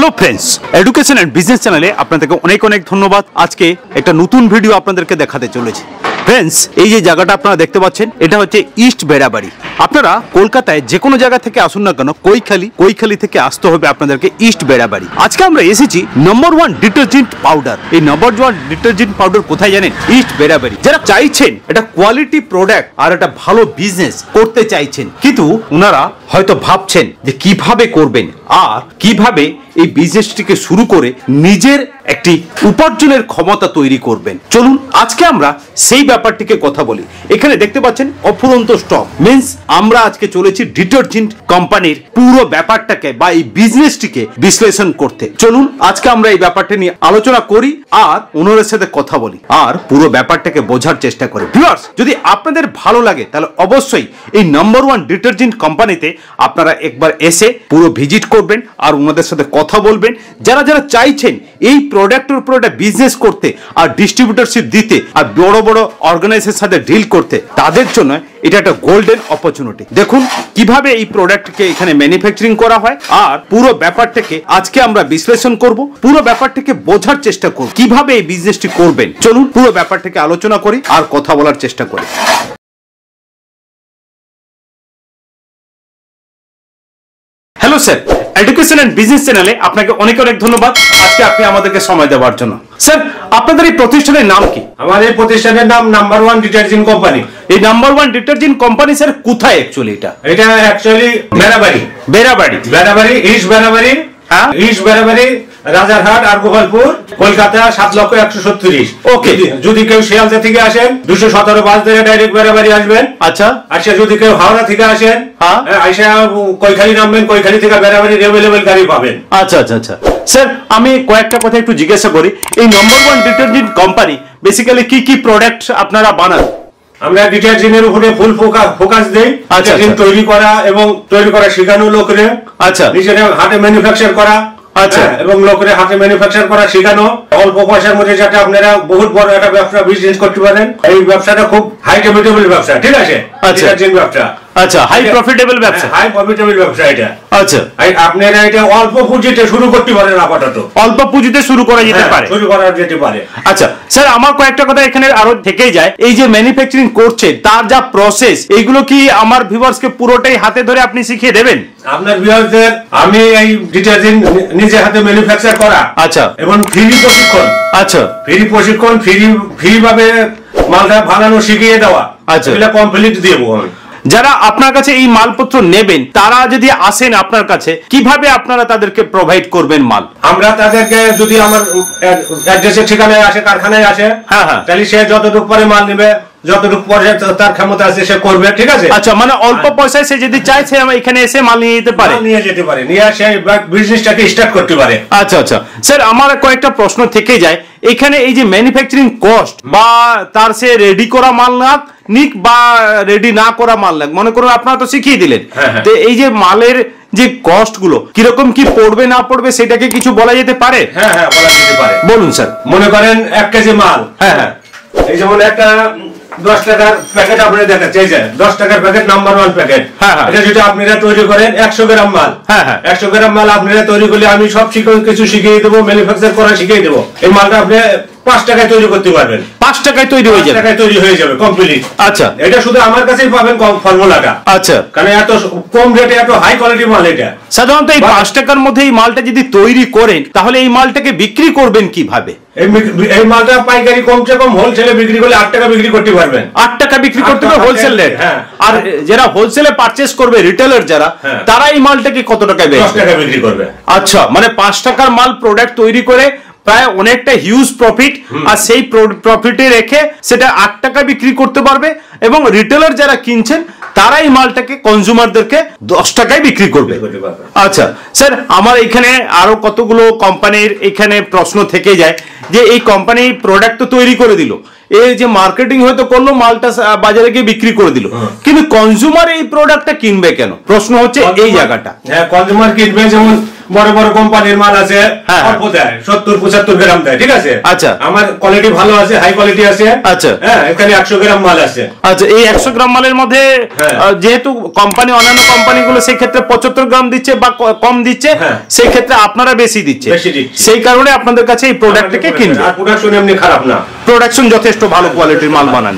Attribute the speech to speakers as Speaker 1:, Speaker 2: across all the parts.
Speaker 1: Hello friends education and business चैनले আপনাদেরকে অনেক অনেক ধন্যবাদ। আজকে একটা নতুন ভিডিও আপনাদেরকে দেখাতে চলেছি। फ्रेंड्स এই যে জায়গাটা আপনারা দেখতে পাচ্ছেন এটা হচ্ছে ইস্ট বেড়াবাড়ি। আপনারা কলকাতায় যে কোনো জায়গা থেকে আসুন না কেন কৈখালি থেকে আসতে হবে আপনাদেরকে ইস্ট বেড়াবাড়ি। আজকে আমরা এসেছি নাম্বার 1 ডিটারজেন্ট পাউডার। এই নাম্বার 1 ডিটারজেন্ট পাউডার কোথায় জানেন? ইস্ট বেড়াবাড়ি। যারা চাইছেন এটা কোয়ালিটি প্রোডাক্ট আর একটা ভালো বিজনেস করতে চাইছেন, কিন্তু ওনারা হয়তো ভাবছেন যে কিভাবে করবেন আর কিভাবে এই বিজনেসটিকে শুরু করে নিজের একটি উপার্জনের ক্ষমতা তৈরি করবেন। চলুন আজকে আমরা সেই ব্যাপারটিকে কথা বলি। এখানে দেখতে পাচ্ছেন অফুরন্ত স্টক, মিন্স আমরা আজকে চলেছি ডিটারজেন্ট কোম্পানির পুরো ব্যাপারটাকে বা এই বিজনেসটিকে বিশ্লেষণ করতে। চলুন আজকে আমরা এই ব্যাপারটা নিয়ে আলোচনা করি আর ওনাদের সাথে কথা বলি আর পুরো ব্যাপারটাকে বোঝার চেষ্টা করি। ভিউয়ার্স, যদি আপনাদের ভালো লাগে তাহলে অবশ্যই এই নাম্বার 1 ডিটারজেন্ট কোম্পানিতে আপনারা একবার এসে পুরো ভিজিট করবেন আর ওনাদের সাথে কথা বলবেন। যারা যারা চাইছেন এই প্রোডাক্টের উপর একটা বিজনেস করতে আর ডিস্ট্রিবিউটরশিপ দিতে আর বড় বড় অর্গানাইজেশনের সাথে ডিল করতে, তাদের জন্য এটা একটা গোল্ডেন অপরচুনিটি। দেখুন কিভাবে এই প্রোডাক্টকে এখানে ম্যানুফ্যাকচারিং করা হয় আর পুরো ব্যাপারটাকে আজকে আমরা বিশ্লেষণ করব, পুরো ব্যাপারটাকে বোঝার চেষ্টা করব কিভাবে এই বিজনেসটি করবেন। চলুন পুরো ব্যাপারটাকে আলোচনা করি আর কথা বলার চেষ্টা করি। Hello sir, education and business চ্যানেলে আপনাকে অনেক অনেক ধন্যবাদ আজকে আপনি আমাদেরকে সময় দেওয়ার জন্য। স্যার, আপনাদের এই প্রতিষ্ঠানের নাম কি?
Speaker 2: আমাদের প্রতিষ্ঠানের নাম নাম্বার 1 ডিটারজেন্ট কোম্পানি।
Speaker 1: এই নাম্বার 1 ডিটারজেন্ট কোম্পানি স্যার কোথায় অ্যাকচুয়ালি? এটা
Speaker 2: অ্যাকচুয়ালি বেড়াবাড়ি ইস্ট বেড়াবাড়ি। হ্যাঁ, ইস্ট বেড়াবাড়ি, রাজারহাট আর গোপালপুর, কলকাতা 7,137,000। ওকে, যদি কেউ শিয়ালদা থেকে আসেন 217 বাস ধরে ডাইরেক্ট বেড়াবাড়ি আসবেন। আচ্ছা, যদি কেউ হাওড়া থেকে আসেন আইসা কৈখালি নামবেন, কৈখালি থেকে বেড়াবাড়ি অ্যাভেলেবল গাড়ি পাবেন।
Speaker 1: আচ্ছা আচ্ছা আচ্ছা স্যার, আমি কয়েকটা কথা একটু জিজ্ঞাসা করি। এই নাম্বার 1 ডিটারজেন্ট কোম্পানি বেসিক্যালি কি কি প্রোডাক্ট আপনারা বানান?
Speaker 2: আমরা ডিটারজেন্টের উপরে ফুল ফোকাস দেই। ডিটারজেন্ট তৈরি করা এবং তৈরি করা শেখানো লোকরে। আচ্ছা, নিজেরা হাতে ম্যানুফ্যাকচার করা। আচ্ছা, এবং লোকের হাতে ম্যানুফ্যাকচার করা শেখানো। অল্প পয়সার মধ্যে যাতে আপনারা বহুত বড় একটা ব্যবসা বিজনেস করতে পারেন। এই ব্যবসাটা খুব হাই প্রফিটেবল ব্যবসা, ঠিক আছে? ডিটারজেন্ট ব্যবসা। আচ্ছা, হাই প্রফিটেবল ব্যবসা। হাই প্রফিটেবল ব্যবসা এটা। আচ্ছা, আপনারা এটা অল্প পুঁজিতে শুরু করতে পারেন। আপাতত অল্প পুঁজিতে শুরু করা যেতে পারে। আচ্ছা
Speaker 1: স্যার, আমার কয়েকটা কথা এখানে আরো থেকেই যায়। এই যে ম্যানুফ্যাকচারিং করছেন তার যা প্রসেস, এইগুলো কি আমার ভিউয়ার্সকে পুরোটাই হাতে ধরে আপনি শিখিয়ে দেবেন?
Speaker 2: আপনার ভিউয়ারদের আমি এই ডিটারজেন্ট নিজে হাতে ম্যানুফ্যাকচার করা। আচ্ছা, এবং ফ্রি প্রশিক্ষণ। আচ্ছা, ফ্রি প্রশিক্ষণ, ফ্রি ভাবে মালটা বানানো শিখিয়ে দেওয়া। আচ্ছা, এটা কমপ্লিট দেবো আমি।
Speaker 1: যারা আপনার কাছে এই মালপত্র নেবেন তারা যদি আসেন আপনার কাছে, কিভাবে আপনারা তাদেরকে প্রোভাইড করবেন মাল?
Speaker 2: আমরা তাদেরকে যদি আমার অ্যাড্রেসের ঠিকানায় আসে, কারখানায় আসে, তাহলে সে যতটুকু পরে মাল নেবে, যতটুকু পর্যায়ে তার ক্ষমতা আছে সে করবে, ঠিক আছে?
Speaker 1: আচ্ছা, মানে অল্প পয়সায় সে যদি চায় সে এখানে এসে মাল নিয়ে যেতে পারে,
Speaker 2: নিয়ে সে বিজনেসটাকে স্টার্ট করতে পারে।
Speaker 1: আচ্ছা আচ্ছা স্যার, আমার কয়েকটা প্রশ্ন থেকে যায়। এখানে এই যে ম্যানুফ্যাকচারিং কস্ট বা তার সে রেডি করা মাল নিক বা রেডি না করা মাল লাগ, মনে করুন আপনারা তো শিখিয়ে দিলেন, তো এই যে মালের যে কস্ট গুলো কিরকম কি পড়বে না পড়বে সেটাকে কিছু বলা যেতে পারে?
Speaker 2: হ্যাঁ, বলা যেতে পারে।
Speaker 1: বলুন স্যার।
Speaker 2: মনে করেন 1 কেজি মাল। হ্যাঁ, এই যেমন একটা 10 টাকার প্যাকেট আপনারা দেখাচ্ছে, এই যে 10 টাকার প্যাকেট নাম্বার 1 প্যাকেট। এটা যেটা আপনারা তৈরি করেন 100 গ্রাম মাল। 100 গ্রাম মাল আপনারা তৈরি করলে আমি সব কিছু শিখিয়ে দেবো, ম্যানুফ্যাকচার করা শিখিয়ে দেবো। এই মালটা আপনি 5 টাকায় তৈরি করতে পারবেন।
Speaker 1: 5 টাকায় তৈরি হয়ে যাবে? 5
Speaker 2: টাকায় তৈরি হয়ে যাবে কমপ্লিট। আচ্ছা, এটা শুধু আমার কাছেই পাবেন ফর্মুলাটা। আচ্ছা, কারণ এত কম রেটে এত হাই কোয়ালিটি মাল এটা।
Speaker 1: সাধারণত এই 5 টাকার মধ্যে এই মালটা যদি তৈরি করেন তাহলে এই মালটাকে বিক্রি করবেন কিভাবে?
Speaker 2: এই মালটা পাইকারি কমসে কম হোলসেলে বিক্রি করলে 8 টাকা বিক্রি করতে পারবেন।
Speaker 1: 8 টাকা বিক্রি করতে হবে হোলসেল রেট। আর যারা হোলসেলে পারচেজ করবে, রিটেলার যারা, তারা এই মালটাকে কত টাকায়
Speaker 2: 10 টাকা বিক্রি করবে।
Speaker 1: আচ্ছা, মানে 5 টাকার মাল প্রোডাক্ট তৈরি করে প্রায় অনেকটা হিউজ প্রফিট, আর সেই প্রফিটে রেখে সেটা 8 টাকা বিক্রি করতে পারবে এবং রিটেলার যারা কিনছেন তারা এই মালটাকে কনজিউমারদেরকে 10 টাকায় বিক্রি করবে। আচ্ছা স্যার, আমার এখানে আরো কতগুলো কোম্পানির এখানে প্রশ্ন থেকে যায় যে এই কোম্পানি প্রোডাক্ট তো তৈরি করে দিল, এই যে মার্কেটিং হয়তো করলো, মালটা বাজারে গিয়ে বিক্রি করে দিল, কিন্তু কনজিউমার এই প্রোডাক্টটা কিনবে কেন? প্রশ্ন হচ্ছে এই জায়গাটা।
Speaker 2: হ্যাঁ, কনজিউমার কিনবে। যেমন বড় বড় কোম্পানির মাল আছে অল্প দেয় 70-75 গ্রাম দেয়, ঠিক আছে।
Speaker 1: আচ্ছা,
Speaker 2: আমার কোয়ালিটি ভালো আছে, হাই কোয়ালিটি আছে।
Speaker 1: আচ্ছা,
Speaker 2: হ্যাঁ, এখানে 100 গ্রাম মাল আছে।
Speaker 1: আচ্ছা, এই 100 গ্রাম মালের মধ্যে যেহেতু কোম্পানি অন্যান্য কোম্পানিগুলো সেই ক্ষেত্রে 75 গ্রাম দিচ্ছে বা কম দিচ্ছে, সেই ক্ষেত্রে আপনারা বেশি দিচ্ছে, সেই কারণে আপনাদের কাছে এই প্রোডাক্টটাকে কিনবে।
Speaker 2: আর প্রোডাকশন এমনি খারাপ না,
Speaker 1: প্রোডাকশন যথেষ্ট ভালো কোয়ালিটির মাল বানান।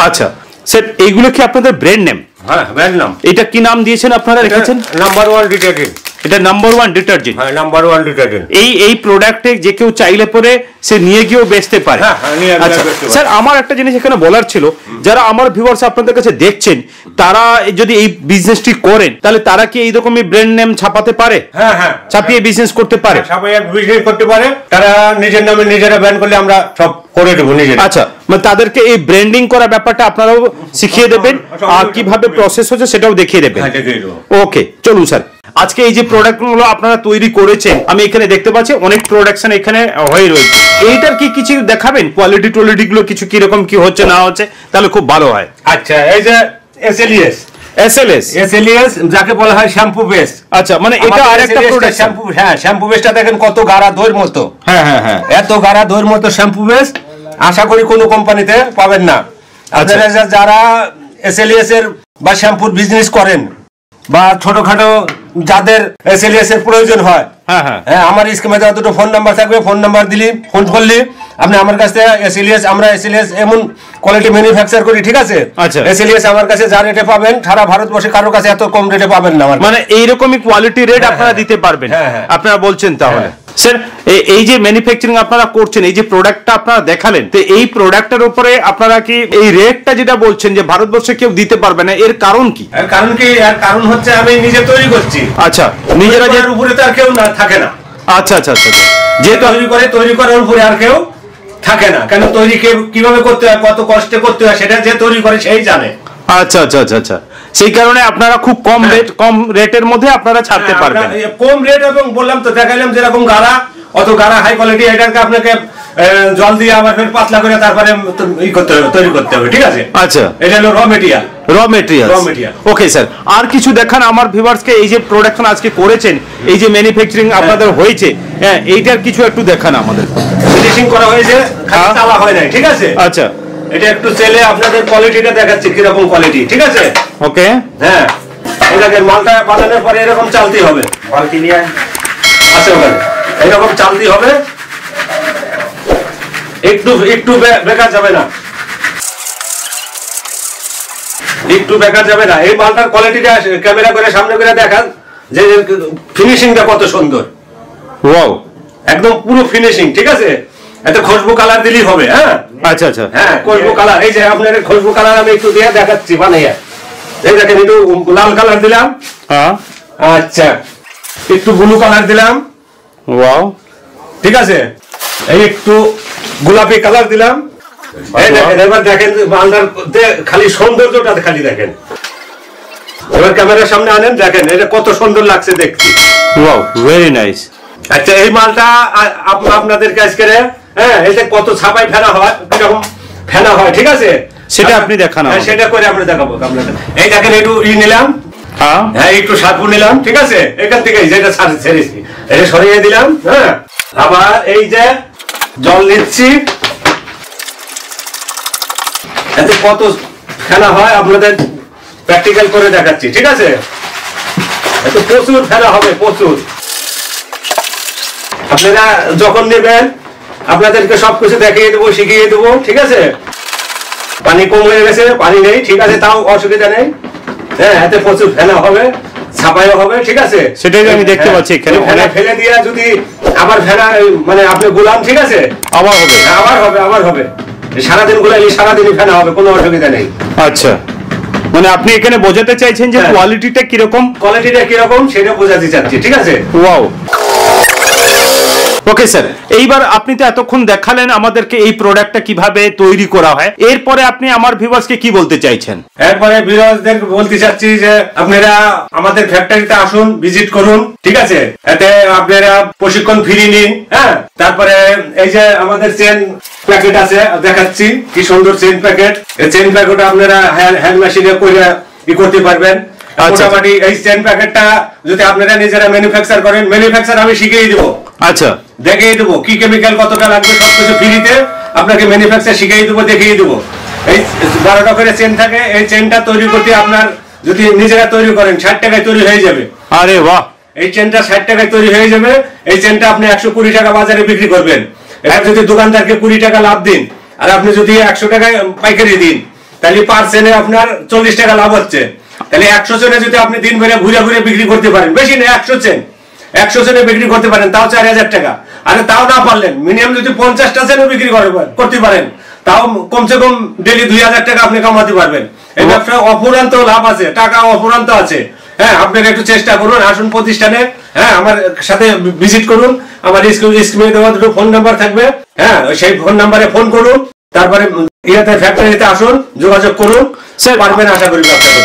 Speaker 1: আচ্ছা স্যার, এইগুলো কি আপনাদের ব্র্যান্ড নেম?
Speaker 2: হ্যাঁ, ব্র্যান্ড নাম।
Speaker 1: এটা কি নাম দিয়েছেন আপনারা রেখেছেন?
Speaker 2: Number 1 detergent.
Speaker 1: এটা নাম্বার 1 ডিটারজেন্ট।
Speaker 2: হ্যাঁ, নাম্বার 1 ডিটারজেন্ট।
Speaker 1: এই প্রোডাক্টে যে কেউ চাইলে পরে সে নিয়ে গিয়েও বেচতে পারে। আচ্ছা স্যার, আমার একটা জিনিস এখানে বলার ছিল, যারা আমার ভিউয়ার্স আপনাদের কাছে দেখছেন, তারা যদি এই বিজনেসটি করেন তাহলে তারা কি এই রকমই ব্র্যান্ড নেম ছাপাতে পারে?
Speaker 2: হ্যাঁ হ্যাঁ,
Speaker 1: ছাপিয়ে বিজনেস করতে পারে,
Speaker 2: ছাপিয়ে বিজনেস করতে পারে। তারা নিজের নামে নিজেরা ব্র্যান্ড করলে আমরা সব করে দেবো নিজেরা।
Speaker 1: আচ্ছা, মানে তাদেরকে এই ব্র্যান্ডিং করা ব্যাপারটা আপনারাও শিখিয়ে দেবেন আর কিভাবে প্রসেস হচ্ছে সেটাও দেখিয়ে দেবেন। ওকে, চলুন স্যার, আজকে এই যে প্রোডাক্টগুলো আপনারা তৈরি করেছেন, আমি এখানে দেখতে পাচ্ছি অনেক প্রোডাকশন এখানে হয়ে রয়েছে। এইটার কি কিছু দেখাবেন? কোয়ালিটি টোয়ালিটি গুলো কিছু কিরকম কি হচ্ছে না হচ্ছে, তাহলে খুব ভালো হয়।
Speaker 2: আচ্ছা, এই যে এসএলএস যাকে বলা হয় শ্যাম্পু বেস।
Speaker 1: আচ্ছা, মানে এটা আরেকটা প্রোডাক্ট
Speaker 2: শ্যাম্পু। হ্যাঁ, শ্যাম্পু বেসটা দেখেন কত গাঢ় দইয়ের মতো।
Speaker 1: হ্যাঁ হ্যাঁ হ্যাঁ,
Speaker 2: এত গাঢ় দইয়ের মতো শ্যাম্পু বেস আশা করি কোনো কোম্পানিতে পাবেন না। আপনারা যারা এসএলএস এর বা শ্যাম্পুর বিজনেস করেন বা ছোটখাটো যাদের এসএলএস এর প্রয়োজন হয়, হ্যাঁ আমার স্ক্রিনে দেওয়া দুটো ফোন নাম্বার থাকবে, ফোন নাম্বার দিলি, ফোন করলি আপনি আমার কাছ থেকে এসএলএস, আমরা এসএলএস এমন কোয়ালিটি ম্যানুফ্যাকচার করি, ঠিক আছে।
Speaker 1: আচ্ছা,
Speaker 2: এসএলএস আমার কাছে যা রেটে পাবেন সারা ভারতবর্ষে কারোর কাছে এত কম রেটে পাবেন না।
Speaker 1: মানে এইরকমই কোয়ালিটি রেট আপনারা দিতে পারবেন, আপনারা বলছেন। তাহলে স্যার, এই যে ম্যানুফ্যাকচারিং আপনারা করছেন, এই যে প্রোডাক্টটা আপনারা দেখালেন, তো এই প্রোডাক্টের উপরে আপনারা কি এই রেটটা যেটা বলছেন যে ভারতবর্ষে কেউ দিতে পারবে না, এর কারণ কি?
Speaker 2: এর কারণ হচ্ছে আমি নিজে তৈরি করছি।
Speaker 1: আচ্ছা, নিজেরা যে
Speaker 2: উপরে তো আর কেউ না থাকে না।
Speaker 1: আচ্ছা আচ্ছা আচ্ছা, যে
Speaker 2: তৈরি করার উপরে আর কেউ থাকে না। কেন তৈরি কিভাবে করতে হয়, কত কষ্টে করতে হয়, সেটা যে তৈরি করে সেই জানে।
Speaker 1: আচ্ছা আচ্ছা আচ্ছা আচ্ছা, সেই কারণে আপনারা খুব কম রেটের মধ্যে আপনারা ছাড়তে পারবেন।
Speaker 2: কম রেট, এবং বললাম তো, দেখাইলাম যেরকম গাড়া, অত গাড়া হাই কোয়ালিটি, এটাকে আপনাকে জল দিয়ে আবার ফের পাতলা করে তারপরে তৈরি করতে হবে, ঠিক আছে।
Speaker 1: আচ্ছা,
Speaker 2: এটা হলো র মেটেরিয়াল।
Speaker 1: ওকে স্যার, আর কিছু দেখান আমার ভিউয়ার্সকে, এই যে প্রোডাকশন আজকে করেছেন, এই যে ম্যানুফ্যাকচারিং আপনাদের হয়েছে, হ্যাঁ এইটার কিছু একটু দেখান আমাদের।
Speaker 2: ফিনিশিং করা হয়েছে, চালা হয় নাই, ঠিক আছে।
Speaker 1: আচ্ছা,
Speaker 2: এটা একটু চেলে আপনাদের কোয়ালিটিটা দেখাচ্ছি কিরকম কোয়ালিটি, ঠিক আছে।
Speaker 1: ওকে,
Speaker 2: হ্যাঁ, এটাকে মালটা বানানোর পরে এরকম চালতে হবে, বালতি নিয়ে আছে ওখানে, এরকম চালতে হবে, একটু বেকার যাবে না, একটু বেকার যাবে না। এই মালটার কোয়ালিটিটা ক্যামেরা করে সামনে করে দেখান যে ফিনিশিংটা কত সুন্দর।
Speaker 1: ওয়াও,
Speaker 2: একদম পুরো ফিনিশিং, ঠিক আছে। এতে খুশবু কালার দিলেই হবে। হ্যাঁ,
Speaker 1: আচ্ছা আচ্ছা,
Speaker 2: হ্যাঁ, খুশবু কালার, এই যে আপনার খুশবু কালার আমি একটু দিয়ে দেখাচ্ছি বানাইয়া। এই দেখেন, একটু লাল কালার দিলাম,
Speaker 1: হ্যাঁ,
Speaker 2: আচ্ছা, একটু ব্লু কালার দিলাম,
Speaker 1: ওয়াও,
Speaker 2: ঠিক আছে, এই একটু গোলাপি কালার দিলাম। এই দেখেন, এবার দেখেন মালটার খালি সৌন্দর্যটা খালি দেখেন। এবার ক্যামেরার সামনে আনেন, দেখেন এটা কত সুন্দর লাগছে দেখতে।
Speaker 1: Wow, very nice.
Speaker 2: আচ্ছা, এই মালটা আপনাদের কাজ করে, হ্যাঁ, এতে কত ছাপাই ফেনা হয়, কিরকম ফেনা হয়, ঠিক আছে,
Speaker 1: সেটা আপনি দেখান।
Speaker 2: সেটা করে আমরা দেখাবো আপনাদের। এই দেখেন, একটু নিলাম, হ্যাঁ, একটু সাবু নিলাম, ঠিক আছে, এখান থেকে যেটা ছেড়েছি এটা সরিয়ে দিলাম। হ্যাঁ, আবার এই যে জল নিচ্ছি, এতে কত ফেনা হয় আপনাদের প্র্যাকটিক্যাল করে দেখাচ্ছি, ঠিক আছে। এতে প্রচুর ফেনা হবে, প্রচুর। আপনারা যখন নেবেন আপনাদেরকে সবকিছু দেখিয়ে দেবো, শিখিয়ে দেবো, ঠিক আছে। পানি কম হয়ে গেছে, পানি নেই, ঠিক আছে, তাও অসুবিধা নেই। হ্যাঁ, এতে প্রচুর ফেনা হবে, ছাপাইও হবে, ঠিক আছে।
Speaker 1: সেটাই আমি দেখতে পাচ্ছি এখানে।
Speaker 2: ফেনা ফেলে দিয়ে যদি আবার ফেনা, মানে আপনি গুলাম, ঠিক আছে,
Speaker 1: আবার হবে,
Speaker 2: সারাদিন গুলাইলে সারাদিনই ফেনা হবে, কোনো অসুবিধা নেই।
Speaker 1: আচ্ছা, মানে আপনি এখানে বোঝাতে চাইছেন যে কোয়ালিটিটা কিরকম
Speaker 2: সেটা বোঝাতে চাচ্ছি, ঠিক আছে।
Speaker 1: ওয়াও, ওকে স্যার, এইবার আপনি তো এতক্ষণ দেখালেন আমাদেরকে এই প্রোডাক্টটা কিভাবে তৈরি করা হয়, এরপরে আপনি আমার ভিউয়ার্সকে কি বলতে চাইছেন?
Speaker 2: এরপরে ভিউয়ার্সদের বলতে চাচ্ছি যে আপনারা আমাদের ফ্যাক্টরিতে আসুন, ভিজিট করুন, ঠিক আছে। এতে আপনারা প্রশিক্ষণ ফ্রি নিন। হ্যাঁ, তারপরে এই যে আমাদের চেন প্যাকেট আছে, দেখাচ্ছি কি সুন্দর চেন প্যাকেট। এই চেন প্যাকেট আপনারা হ্যান্ড মেশিনে করে করতে পারবেন। মোটামুটি এই চেন প্যাকেটটা যদি আপনারা নিজেরা ম্যানুফ্যাকচার করেন, ম্যানুফ্যাকচার আমি শিখিয়ে দিব। আচ্ছা, দেখিয়ে দেবো কি কেমিক্যাল কতটা লাগবে, সবকিছু ফ্রিতে আপনাকে ম্যানুফ্যাকচার শিখিয়ে দেবো, দেখিয়ে দেবো। এই 12টা করে চেন থাকে, এই চেনটা তৈরি করতে আপনার যদি নিজেরা তৈরি করেন 60 টাকায় তৈরি হয়ে যাবে। আরে বাহ, এই চেনটা 60 টাকায় তৈরি হয়ে যাবে। এই চেনটা আপনি 120 টাকা বাজারে বিক্রি করবেন। এবার যদি দোকানদারকে 20 টাকা লাভ দিন আর আপনি যদি 100 টাকায় পাইকারি দিন, তাহলে পার চেনে আপনার 40 টাকা লাভ হচ্ছে। তাহলে 100 চেনে যদি আপনি দিন ভরে ঘুরে ঘুরে বিক্রি করতে পারেন, বেশি না 100 চেনে বিক্রি করতে পারেন, তাও 4000 টাকা। আরে তাও না পারলেন মিনিমাম যদি 50টা চেনে বিক্রি করতে পারেন, তাও কমসে কম ডেলি 2000 টাকা আপনি কামাতে পারবেন। এই ব্যবসা অফুরন্ত লাভ আছে, টাকা অফুরন্ত আছে। হ্যাঁ, আপনারা একটু চেষ্টা করুন, আসুন প্রতিষ্ঠানে, হ্যাঁ আমার সাথে ভিজিট করুন। আমার স্ক্রিনে দেওয়া দুটো ফোন নাম্বার থাকবে, হ্যাঁ সেই ফোন নাম্বারে ফোন করুন, তারপরে ফ্যাক্টরিতে আসুন, যোগাযোগ করুন, পারবেন আশা করি।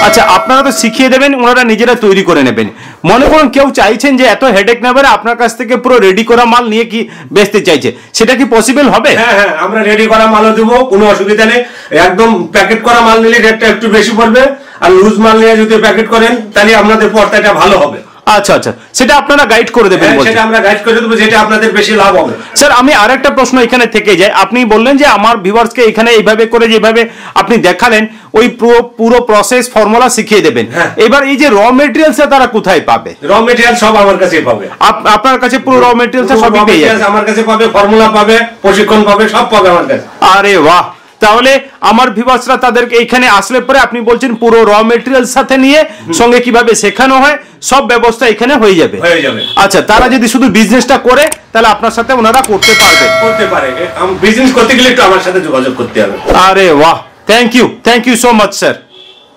Speaker 2: আচ্ছা, আপনারা তো শিখিয়ে দেবেন, ওনারা নিজেরা তৈরি করে নেবেন। মনে করুন কেউ চাইছেন যে এত হেডেক নেবে না, আপনার কাছ থেকে পুরো রেডি করা মাল নিয়ে কি বেচতে চাইছে, সেটা কি পসিবল হবে? হ্যাঁ হ্যাঁ, আমরা রেডি করা মালও দেবো, কোনো অসুবিধা নেই। একদম প্যাকেট করা মাল নিলে রেটটা একটু বেশি পড়বে, আর লুজ মাল নিয়ে যদি প্যাকেট করেন তাহলে আপনাদের পড়তাটা ভালো হবে। আচ্ছা আচ্ছা, সেটা আপনারা গাইড করে দেবেন? সেটা আমরা গাইড করে দেবো, যেটা আপনাদের বেশি লাভ হবে। স্যার, আমি আরেকটা প্রশ্ন এখানে থেকে যায়। আপনি বললেন যে আমার ভিউয়ার্সকে এখানে এইভাবে করে যেভাবে আপনি দেখালেন ওই পুরো প্রসেস ফর্মুলা শিখিয়ে দেবেন। এবার এই যে র মেটেরিয়ালস তারা কোথায় পাবে? র মেটেরিয়াল সব আমার কাছেই পাবে। আপনার কাছে পুরো র মেটেরিয়ালস সবই পেয়ে যাবে? আমার কাছে পাবে, ফর্মুলা পাবে, প্রশিক্ষণ পাবে, সব পাবে আমার কাছে। আরে বাহ, তাহলে আমার ভিউয়ার্সরা তাদেরকে এখানে আসলে পরে আপনি বলছেন পুরো র মেটেরিয়াল সাথে নিয়ে সঙ্গে কিভাবে শেখানো হয় সব ব্যবস্থা এখানে হয়ে যাবে। আচ্ছা, তারা যদি শুধু বিজনেসটা করে তাহলে আপনার সাথে ওনারা করতে পারবে? করতে পারে। বিজনেস করতে গেলে একটু আমার সাথে যোগাযোগ করতে হবে। আরে বাহ, thank you so much sir.